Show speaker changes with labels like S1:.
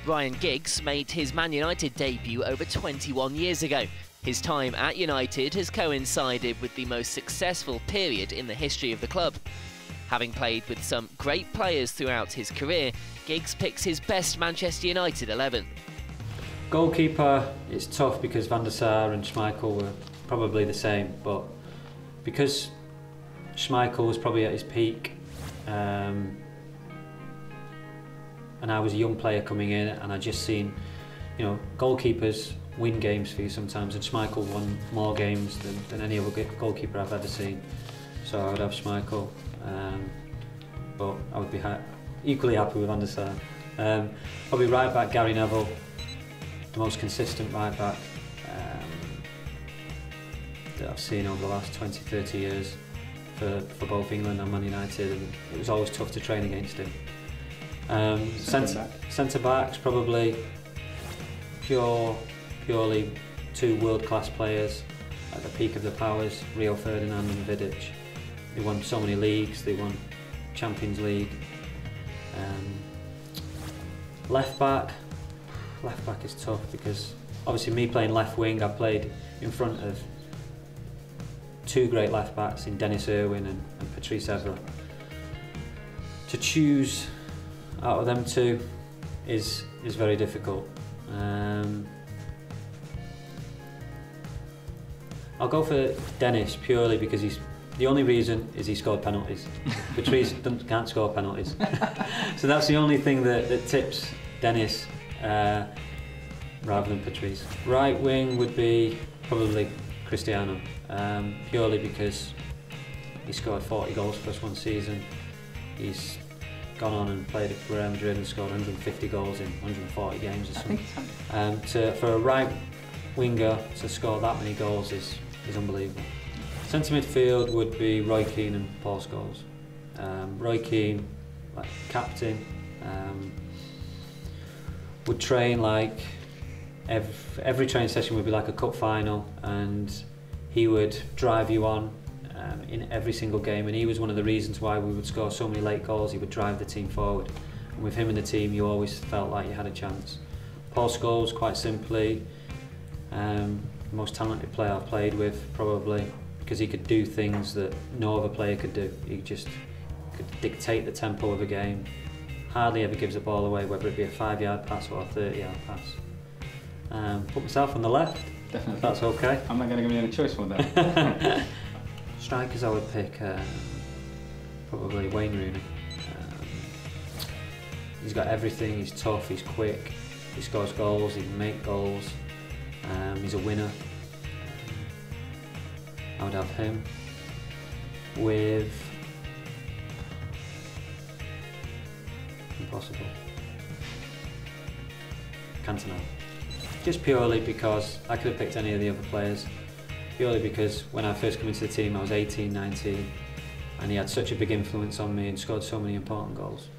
S1: Ryan Giggs made his Man United debut over 21 years ago. His time at United has coincided with the most successful period in the history of the club. Having played with some great players throughout his career, Giggs picks his best Manchester United 11.
S2: Goalkeeper, it's tough because Van der Sar and Schmeichel were probably the same, but because Schmeichel was probably at his peak, and I was a young player coming in, and I just seen, goalkeepers win games for you sometimes, and Schmeichel won more games than any other goalkeeper I've ever seen. So I would have Schmeichel, but I would be equally happy with Van der Sar. Probably right back, Gary Neville, the most consistent right back that I've seen over the last 20-30 years for both England and Man United, and it was always tough to train against him. Centre backs, probably purely two world-class players at the peak of their powers, Ferdinand and Vidic. They won so many leagues, they won Champions League. Left back is tough because obviously me playing left wing, I played in front of two great left backs in Dennis Irwin and Patrice Evra. To choose out of them two is very difficult. I'll go for Dennis purely because the only reason is he scored penalties. Patrice can't score penalties. So that's the only thing that tips Dennis rather than Patrice. Right wing would be probably Cristiano, purely because he scored 40 goals for us one season. He's gone on and played at Real Madrid and scored 150 goals in 140 games or something. For a right winger to score that many goals is unbelievable. Centre midfield would be Roy Keane and Paul Scholes. Roy Keane, like captain, would train like every training session would be like a cup final, and he would drive you on in every single game, and he was one of the reasons why we would score so many late goals. He would drive the team forward, and with him in the team you always felt like you had a chance. Paul Scholes, quite simply, the most talented player I've played with probably, because he could do things that no other player could do. He just could dictate the tempo of a game, hardly ever gives the ball away, whether it be a 5-yard pass or a 30-yard pass. Put myself on the left.
S3: Definitely.
S2: If that's okay.
S3: I'm not going to give you any choice for that.
S2: Strikers, I would pick probably Wayne Rooney. He's got everything. He's tough, he's quick, he scores goals, he can make goals, he's a winner. I would have him with impossible Cantona. Just purely because I could have picked any of the other players. Purely because when I first came into the team I was 18, 19, and he had such a big influence on me and scored so many important goals.